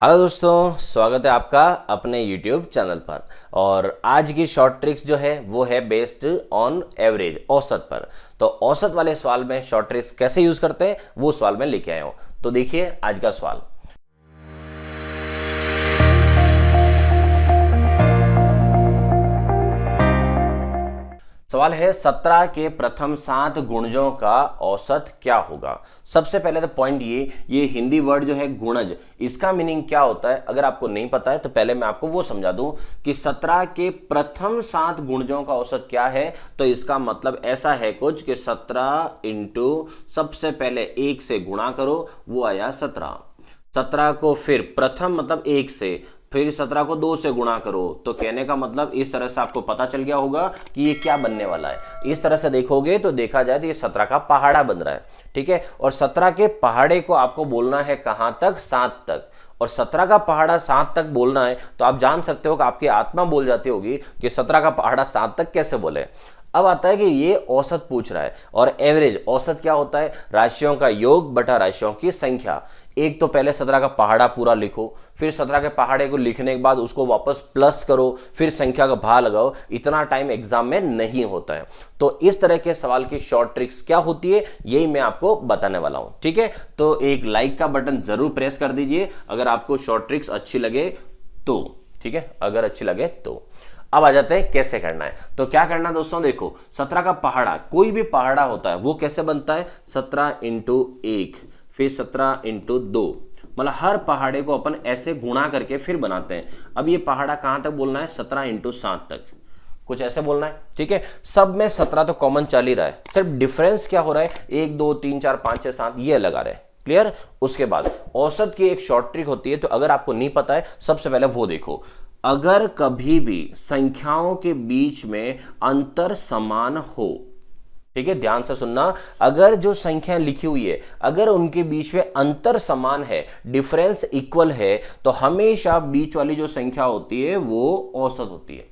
Hello दोस्तों, स्वागत है आपका अपने YouTube चैनल पर। और आज की शॉर्ट ट्रिक्स जो है वो है बेस्ड ऑन एवरेज, औसत पर। तो औसत वाले सवाल में शॉर्ट ट्रिक्स कैसे यूज करते हैं वो सवाल मैं लेके आया हूं। तो देखिए आज का सवाल। सवाल है 17 के प्रथम 7 गुणजों का औसत क्या होगा। सबसे पहले तो पॉइंट ये हिंदी वर्ड जो है गुणज, इसका मीनिंग क्या होता है अगर आपको नहीं पता है तो पहले मैं आपको वो समझा दूं कि 17 के प्रथम 7 गुणजों का औसत क्या है। तो इसका मतलब ऐसा है कुछ कि 17 इंटू सबसे पहले 1 से गुणा करो, वो आया 17। 17 को फिर प्रथम मतलब 1 से, फिर 17 को 2 से गुणा करो। तो कहने का मतलब इस तरह से आपको पता चल गया होगा कि ये क्या बनने वाला है। इस तरह से देखोगे तो देखा जाए तो ये 17 का पहाड़ा बन रहा है, ठीक है। और 17 के पहाड़े को आपको बोलना है कहां तक, 7 तक। और 17 का पहाड़ा 7 तक बोलना है तो आप जान सकते हो कि आपकी आत्मा बोल जाती होगी कि 17 का पहाड़ा 7 तक कैसे बोले। अब आता है कि ये औसत पूछ रहा है, और एवरेज औसत क्या होता है, राशियों का योग बटा राशियों की संख्या। एक तो पहले 17 का पहाड़ा पूरा लिखो, फिर 17 के पहाड़े को लिखने के बाद उसको वापस प्लस करो, फिर संख्या का भाग लगाओ। इतना टाइम एग्जाम में नहीं होता है। तो इस तरह के सवाल की शॉर्ट ट्रिक्स क्या होती है यही मैं आपको बताने वाला हूं, ठीक है। तो एक लाइक का बटन जरूर प्रेस कर दीजिए अगर आपको शॉर्ट ट्रिक्स अच्छी लगे तो, ठीक है, अगर अच्छी लगे तो। अब आ जाते हैं कैसे करना है। तो क्या करना है दोस्तों, देखो 17 का पहाड़ा, कोई भी पहाड़ा होता है वो कैसे बनता है, 17 इंटू 1 फिर 17 इंटू 2, मतलब हर पहाड़े को अपन ऐसे गुणा करके फिर बनाते हैं। अब ये पहाड़ा कहां तक बोलना है, 17 इंटू 7 तक, कुछ ऐसे बोलना है, ठीक है। सब में 17 तो कॉमन चल ही रहा है, सिर्फ डिफरेंस क्या हो रहा है, 1 2 3 4 5 6 7 ये लगा रहे हैं, क्लियर। उसके बाद औसत की एक शॉर्ट ट्रिक होती है, तो अगर आपको नहीं पता है सबसे पहले वो देखो। अगर कभी भी संख्याओं के बीच में अंतर समान हो, ठीक है, ध्यान से सुनना, अगर जो संख्या लिखी हुई है अगर उनके बीच में अंतर समान है, डिफरेंस इक्वल है, तो हमेशा बीच वाली जो संख्या होती है वो औसत होती है।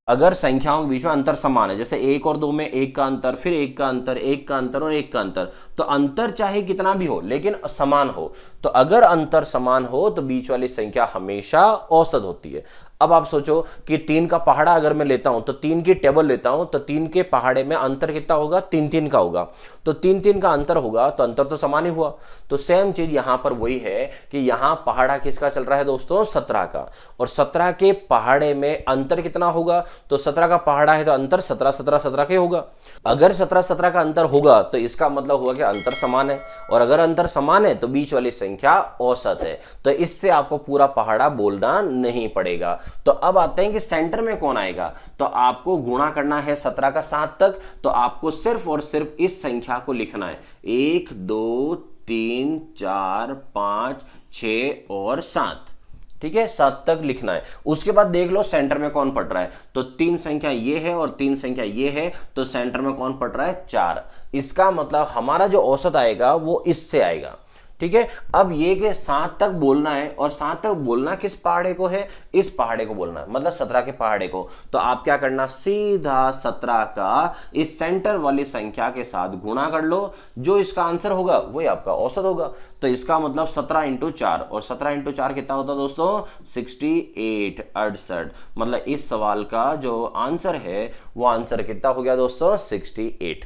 अगर संख्याओं के बीच में अंतर समान है, जैसे 1 और 2 में 1 का अंतर, फिर 1 का अंतर, 1 का अंतर और 1 का अंतर, तो अंतर चाहे कितना भी हो लेकिन समान हो, तो अगर अंतर समान हो तो बीच वाली संख्या हमेशा औसत होती है। अब आप सोचो कि 3 का पहाड़ा अगर मैं लेता हूं तो 3 की टेबल लेता हूं तो 3 के पहाड़े में अंतर कितना होगा, 3 3 का होगा। तो 3 3 का अंतर होगा तो अंतर तो समान ही हुआ। तो सेम चीज यहां पर वही है कि यहां पहाड़ा किसका चल रहा है दोस्तों, 17 का। और 17 के पहाड़े में अंतर कितना होगा, तो 17 का पहाड़ा है तो अंतर 17 17 17 के होगा। अगर 17 17 का अंतर होगा तो इसका मतलब हुआ कि अंतर समान है, और अगर अंतर समान है तो बीच वाली संख्या औसत है। तो इससे आपको पूरा पहाड़ा बोलना नहीं पड़ेगा। तो अब आते हैं कि सेंटर में कौन आएगा। तो आपको गुणा करना है 17 का 7 तक, तो आपको सिर्फ और सिर्फ इस संख्या को लिखना है, 1 2 3 4 5 6 और 7, ठीक है, 7 तक लिखना है। उसके बाद देख लो सेंटर में कौन पड़ रहा है, तो 3 संख्या ये है और 3 संख्या ये है, तो सेंटर में कौन पड़ रहा है, 4। इसका मतलब हमारा जो औसत आएगा वो इससे आएगा, ठीक है। अब ये कि 7 तक बोलना है, और 7 तक बोलना किस पहाड़े को है, इस पहाड़े को बोलना है, मतलब 17 के पहाड़े को। तो आप क्या करना, सीधा 17 का इस सेंटर वाली संख्या के साथ गुणा कर लो, जो इसका आंसर होगा वही आपका औसत होगा। तो इसका मतलब 17 इंटू 4, और 17 इंटू 4 कितना होता है दोस्तों, 68 68। मतलब इस सवाल का जो आंसर है वो आंसर कितना हो गया दोस्तों, 68।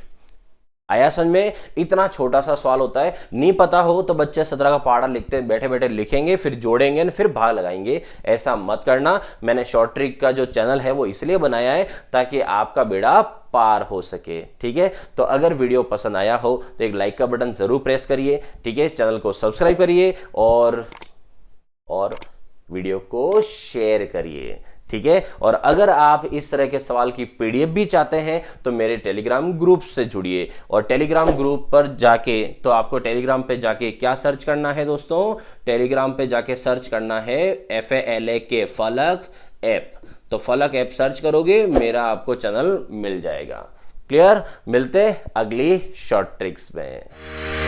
आया समझ में। इतना छोटा सा सवाल होता है, नहीं पता हो तो बच्चे 17 का पहाड़ा लिखते बैठे बैठे लिखेंगे, फिर जोड़ेंगे, फिर भाग लगाएंगे। ऐसा मत करना। मैंने शॉर्ट ट्रिक का जो चैनल है वो इसलिए बनाया है ताकि आपका बेड़ा पार हो सके, ठीक है। तो अगर वीडियो पसंद आया हो तो एक लाइक का बटन जरूर प्रेस करिए, ठीक है, चैनल को सब्सक्राइब करिए और वीडियो को शेयर करिए, ठीक है। और अगर आप इस तरह के सवाल की पीडीएफ भी चाहते हैं तो मेरे टेलीग्राम ग्रुप से जुड़िए। और टेलीग्राम ग्रुप पर जाके, तो आपको टेलीग्राम पे जाके क्या सर्च करना है दोस्तों, टेलीग्राम पे जाके सर्च करना है FALAK फलक ऐप। तो फलक ऐप सर्च करोगे मेरा आपको चैनल मिल जाएगा, क्लियर। मिलते अगली शॉर्ट ट्रिक्स में।